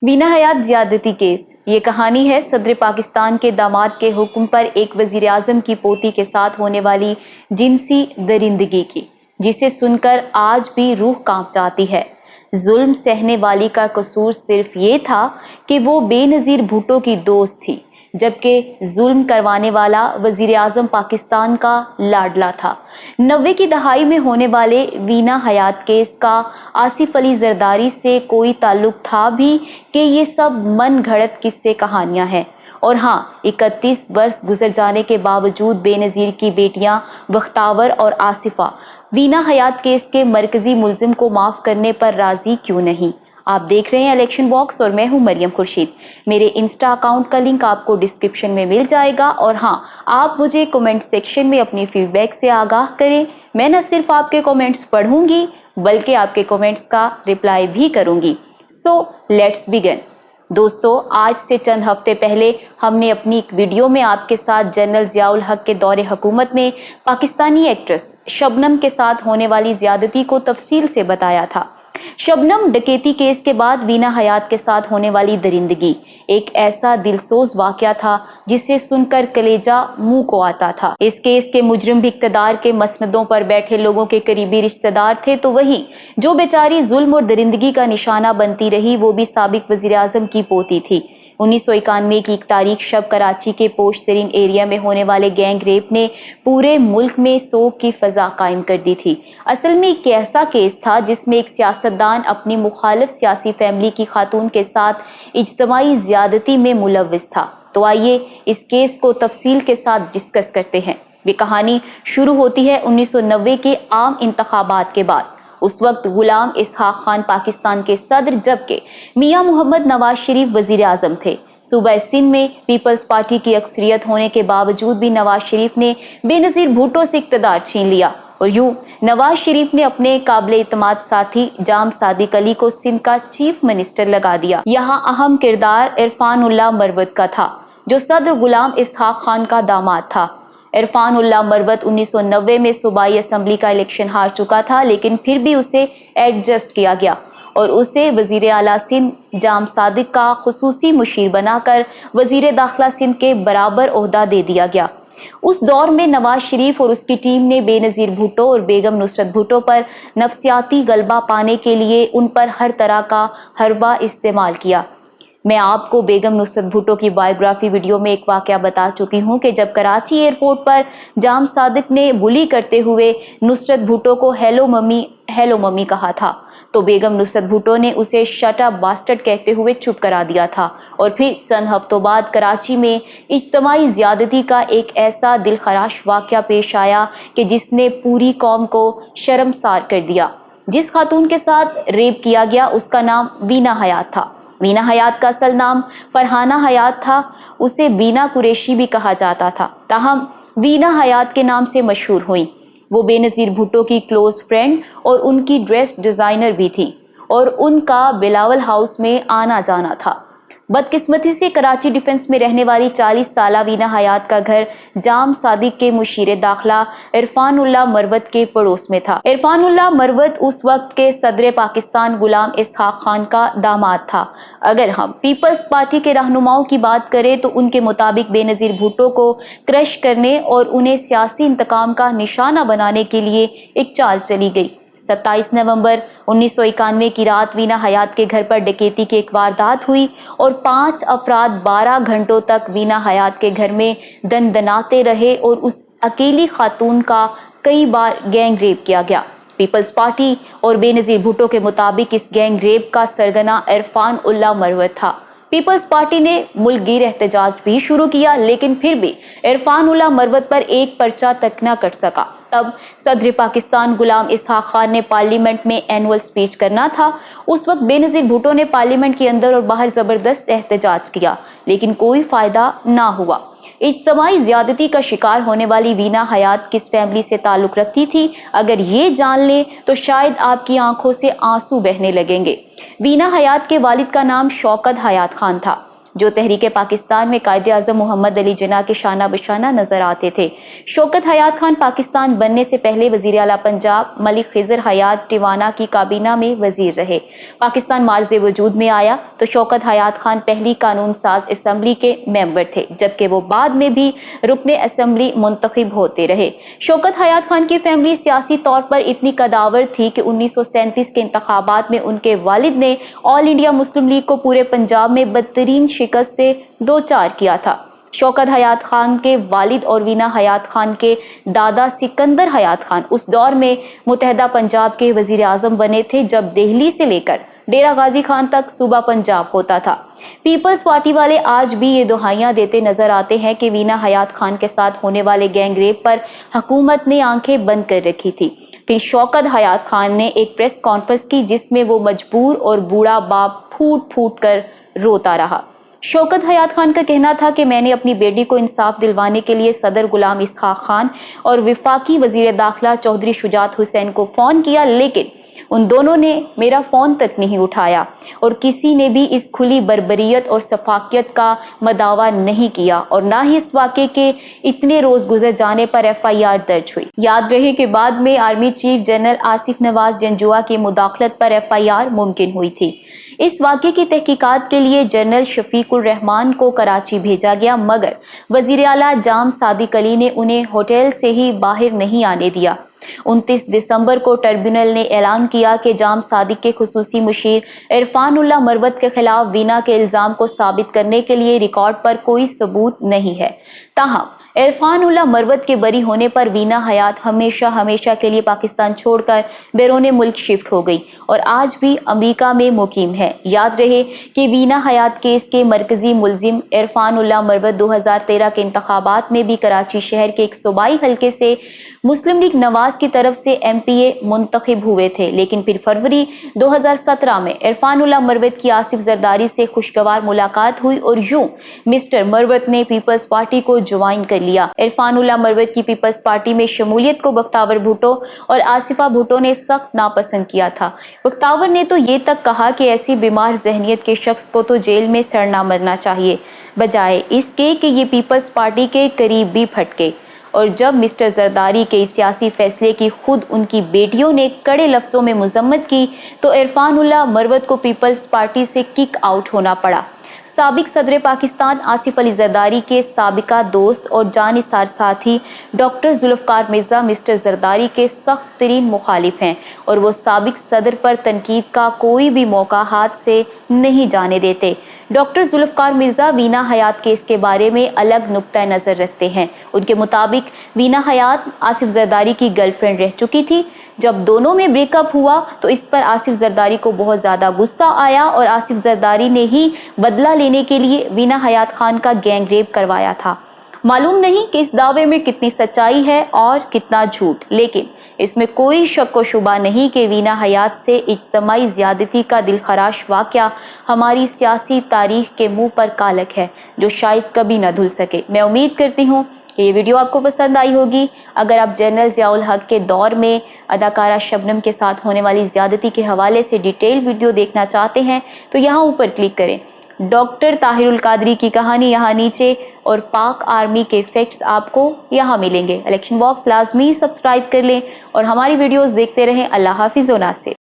वीना हयात ज्यादती केस। ये कहानी है सदर पाकिस्तान के दामाद के हुक्म पर एक वजीर आजम की पोती के साथ होने वाली जिनसी दरिंदगी की, जिसे सुनकर आज भी रूह कांप जाती है। जुल्म सहने वाली का कसूर सिर्फ ये था कि वो बेनज़ीर भुट्टो की दोस्त थी, जबकि जुल्म करवाने वाला वजीर आजम पाकिस्तान का लाडला था। 90 की दहाई में होने वाले वीना हयात केस का आसिफ अली जरदारी से कोई ताल्लुक था भी कि ये सब मन घड़त किस्से कहानियां हैं। और हाँ, 31 वर्ष गुजर जाने के बावजूद बेनज़ीर की बेटियां बख्तावर और आसिफा वीना हयात केस के मरकजी मुलजिम को माफ़ करने पर राज़ी क्यों नहीं। आप देख रहे हैं इलेक्शन बॉक्स और मैं हूं मरियम खुर्शीद। मेरे इंस्टा अकाउंट का लिंक आपको डिस्क्रिप्शन में मिल जाएगा। और हाँ, आप मुझे कमेंट सेक्शन में अपनी फीडबैक से आगाह करें। मैं न सिर्फ आपके कमेंट्स पढ़ूंगी बल्कि आपके कमेंट्स का रिप्लाई भी करूंगी। So let's begin. दोस्तों, आज से चंद हफ्ते पहले हमने अपनी एक वीडियो में आपके साथ जनरल ज़ियाउल हक के दौरे हुकूमत में पाकिस्तानी एक्ट्रेस शबनम के साथ होने वाली ज़्यादती को तफसील से बताया था। शबनम डकैती केस के बाद वीना हयात के साथ होने वाली दरिंदगी एक ऐसा दिलसोज वाकया था जिसे सुनकर कलेजा मुंह को आता था। इस केस के मुजरिम भी इक्तदार के मसनदों पर बैठे लोगों के करीबी रिश्तेदार थे, तो वहीं जो बेचारी जुल्म और दरिंदगी का निशाना बनती रही वो भी साबिक वजीर आजम की पोती थी। 1991 की एक तारीख शब कराची के पोश तरीन एरिया में होने वाले गैंग रेप ने पूरे मुल्क में सोग की फजा कायम कर दी थी। असल में एक ऐसा केस था जिसमें एक सियासतदान अपनी मुखालिफ सियासी फैमिली की खातून के साथ इज्तमाई ज्यादती में मुलव्विस था। तो आइए इस केस को तफसील के साथ डिस्कस करते हैं। ये कहानी शुरू होती है 1990 के आम इंतखाबात के बाद। उस वक्त गुलाम इसहाक खान पाकिस्तान के सदर जबकि मियां मोहम्मद नवाज शरीफ वजीर आजम थे। सूबा सिंध में पीपल्स पार्टी की अक्सरियत होने के बावजूद भी नवाज शरीफ ने बेनज़ीर भुट्टो से इक़्तिदार छीन लिया और यूं नवाज शरीफ ने अपने काबिल इत्मीनाद साथी जाम सादिक अली को सिंध का चीफ मिनिस्टर लगा दिया। यहाँ अहम किरदार इरफान उल्लाह मरवत का था, जो सदर गुलाम इसहाक खान का दामाद था। इरफान उल्लाह मरवत 1990 में सूबाई असम्बली का इलेक्शन हार चुका था, लेकिन फिर भी उसे एडजस्ट किया गया और उसे वजीर आला सिंध जाम सादिक का खुसूसी मुशीर बनाकर वजीर दाखिला सिंध के बराबर ओहदा दे दिया गया। उस दौर में नवाज शरीफ और उसकी टीम ने बेनज़ीर भुट्टो और बेगम नुसरत भुट्टो पर नफसियाती गलबा पाने के लिए उन पर हर तरह का हरबा इस्तेमाल किया। मैं आपको बेगम नुसरत भुट्टो की बायोग्राफी वीडियो में एक वाकया बता चुकी हूँ कि जब कराची एयरपोर्ट पर जाम सादिक ने बुली करते हुए नुसरत भुट्टो को हेलो मम्मी कहा था, तो बेगम नुसरत भुट्टो ने उसे शट अप बास्टर्ड कहते हुए चुप करा दिया था। और फिर चंद हफ्तों बाद कराची में इज्तमाई ज्यादती का एक ऐसा दिलखराश वाकया पेश आया कि जिसने पूरी कौम को शर्मसार कर दिया। जिस खातून के साथ रेप किया गया उसका नाम वीना हयात था। वीना हयात का असल नाम फरहाना हयात था। उसे वीना कुरैशी भी कहा जाता था, ताहम वीना हयात के नाम से मशहूर हुई। वो बेनज़ीर भुट्टो की क्लोज फ्रेंड और उनकी ड्रेस डिज़ाइनर भी थी और उनका बिलावल हाउस में आना जाना था। बदकिस्मती से कराची डिफेंस में रहने वाली 40 साला वीना हयात का घर जाम सादिक के मुशीर दाखिला इरफान उल्लाह मरवत के पड़ोस में था। इरफान उल्लाह मरवत उस वक्त के सदर पाकिस्तान गुलाम इसहाक खान का दामाद था। अगर हम पीपल्स पार्टी के रहनुमाओं की बात करें तो उनके मुताबिक बेनज़ीर भुट्टो को क्रश करने और उन्हें सियासी इंतकाम का निशाना बनाने के लिए एक चाल चली गई। 27 नवंबर 1991 की रात वीना हयात के घर पर डकैती की एक वारदात हुई और 5 अफराद 12 घंटों तक वीना हयात के घर में दनदनाते रहे और उस अकेली खातून का कई बार गैंग रेप किया गया। पीपल्स पार्टी और बेनज़ीर भुट्टो के मुताबिक इस गैंग रेप का सरगना इरफान उल्लाह मरवत था। पीपल्स पार्टी ने मुल्कगीर एहतजाज भी शुरू किया, लेकिन फिर भी इरफान उल्लाह मरवत पर एक पर्चा तक न कट सका। तब सदर पाकिस्तान गुलाम इसहाक खान ने पार्लियामेंट में एनुअल स्पीच करना था। उस वक्त बेनज़ीर भुट्टो ने पार्लियामेंट के अंदर और बाहर जबरदस्त एहतजाज किया, लेकिन कोई फायदा ना हुआ। इज्तमाई ज्यादती का शिकार होने वाली वीना हयात किस फैमिली से ताल्लुक रखती थी, अगर ये जान ले तो शायद आपकी आंखों से आंसू बहने लगेंगे। वीना हयात के वालिद का नाम शौकत हयात खान था। जो तहरीक पाकिस्तान में कायदे आज़म मोहम्मद अली जिन्ना के शाना बशाना नजर आते थे। शौकत हयात खान पाकिस्तान बनने से पहले वज़ीर आला पंजाब मलिक खिज़र हयात टिवाना की काबीना में वज़ीर रहे। पाकिस्तान मार्ज़ वजूद में आया तो शौकत हयात खान पहली कानून साज असम्बली के मेंबर थे, जबकि वो बाद में भी रुकने असम्बली मुंतखब होते रहे। शौकत हयात खान की फैमिली सियासी तौर पर इतनी कदावर थी कि 1937 के इंतखाबात में उनके वालिद ने ऑल इंडिया मुस्लिम लीग को पूरे पंजाब में बदतरीन शिकस्त से दो चार किया था। शौकत हयात खान के वालिद और वीना हयात खान के दादा सिकंदर हयात खान उस दौर में मुत्तहदा पंजाब के वजीर आज़म बने थे जब दिल्ली से लेकर डेरा गाजी खान तक सूबा पंजाब होता था। पीपल्स पार्टी वाले आज भी ये दुहाइयां देते नजर आते हैं कि वीना हयात खान के साथ होने वाले गैंगरेप पर हुकूमत ने आंखें बंद कर रखी थी। फिर शौकत हयात खान ने एक प्रेस कॉन्फ्रेंस की जिसमें वो मजबूर और बूढ़ा बाप फूट फूट कर रोता रहा। शौकत हयात खान का कहना था कि मैंने अपनी बेटी को इंसाफ दिलवाने के लिए सदर गुलाम इसहाक खान और वफाकी वजीर दाखिला चौधरी शुजात हुसैन को फ़ोन किया, लेकिन उन दोनों ने मेरा फ़ोन तक नहीं उठाया और किसी ने भी इस खुली बर्बरियत और सफाकियत का मदावा नहीं किया और ना ही इस वाक़े के इतने रोज़ गुजर जाने पर FIR दर्ज हुई। याद रहे कि बाद में army chief general Asif Nawaz Janjua की मुदाखलत पर FIR मुमकिन हुई थी। इस वाक़े की तहकीकात के लिए जनरल शफीकुर रहमान को कराची भेजा गया, मगर वज़ीर आला जाम सादिक अली ने उन्हें होटल से ही बाहर नहीं आने दिया। 29 दिसंबर को ट्रिब्यूनल ने ऐलान किया कि जाम सादिक के खुसूसी मुशीर इरफान उल्लाह मरवत के खिलाफ वीना के इल्ज़ाम को साबित करने के लिए रिकॉर्ड पर कोई सबूत नहीं है। ताहम इरफान उल्लाह मरवत के बरी होने पर वीना हयात हमेशा हमेशा के लिए पाकिस्तान छोड़कर बैरून मुल्क शिफ्ट हो गई और आज भी अमेरिका में मुकीम है। याद रहे कि वीना हयात केस के मरकजी मुलजिम इरफान उल्लाह मरवत 2013 के इंतखाबात में भी कराची शहर के एक सूबाई हल्के से मुस्लिम लीग नवाज की तरफ से MPA मुंतखब हुए थे, लेकिन फिर फरवरी 2017 में इरफान उल्लाह मरवत की आसिफ जरदारी से खुशगवार मुलाकात हुई और यूं मिस्टर मरवत ने पीपल्स पार्टी को ज्वाइन कर लिया। इरफान उल्लाह मरवत की पीपल्स पार्टी में शमूलियत को बख्तावर भुट्टो और आसिफा भुट्टो ने सख्त नापसंद किया था। बख्तावर ने तो ये तक कहा कि ऐसी बीमार जहनियत के शख्स को तो जेल में सड़ना मरना चाहिए, बजाय इसके कि ये पीपल्स पार्टी के करीब भी फटके। और जब मिस्टर जरदारी के सियासी फैसले की खुद उनकी बेटियों ने कड़े लफ्ज़ों में मजम्मत की तो इरफान उल्लाह मरवत को पीपल्स पार्टी से किक आउट होना पड़ा। साबिक सदर पाकिस्तान आसिफ अली जरदारी के साबिका दोस्त और जानिसार साथी डॉक्टर जुल्फ़कार मिर्ज़ा मिस्टर जरदारी के सख्त तरीन मुखालिफ हैं और वो साबिक सदर पर तनकीद का कोई भी मौका हाथ से नहीं जाने देते। डॉक्टर जुल्फ़कार मिर्ज़ा वीना हयात केस के बारे में अलग नुक्ता नज़र रखते हैं। उनके मुताबिक वीना हयात आसिफ जरदारी की गर्लफ्रेंड रह चुकी थी। जब दोनों में ब्रेकअप हुआ तो इस पर आसिफ जरदारी को बहुत ज़्यादा गुस्सा आया और आसिफ जरदारी ने ही बदला लेने के लिए वीना हयात खान का गैंग रेप करवाया था। मालूम नहीं कि इस दावे में कितनी सच्चाई है और कितना झूठ, लेकिन इसमें कोई शक व शुबा नहीं कि वीना हयात से इज्तमाई ज़्यादती का दिलखराश वाक़या हमारी सियासी तारीख के मुंह पर कालक है जो शायद कभी न धुल सके। मैं उम्मीद करती हूँ कि ये वीडियो आपको पसंद आई होगी। अगर आप जनरल ज़ियाउल हक के दौर में अदाकारा शबनम के साथ होने वाली ज़्यादती के हवाले से डिटेल वीडियो देखना चाहते हैं तो यहाँ ऊपर क्लिक करें। डॉक्टर ताहिरुल कादरी की कहानी यहाँ नीचे और पाक आर्मी के फैक्ट्स आपको यहाँ मिलेंगे। इलेक्शन बॉक्स लाजमी सब्सक्राइब कर लें और हमारी वीडियोस देखते रहें। अल्लाह हाफिज़ व नासिर।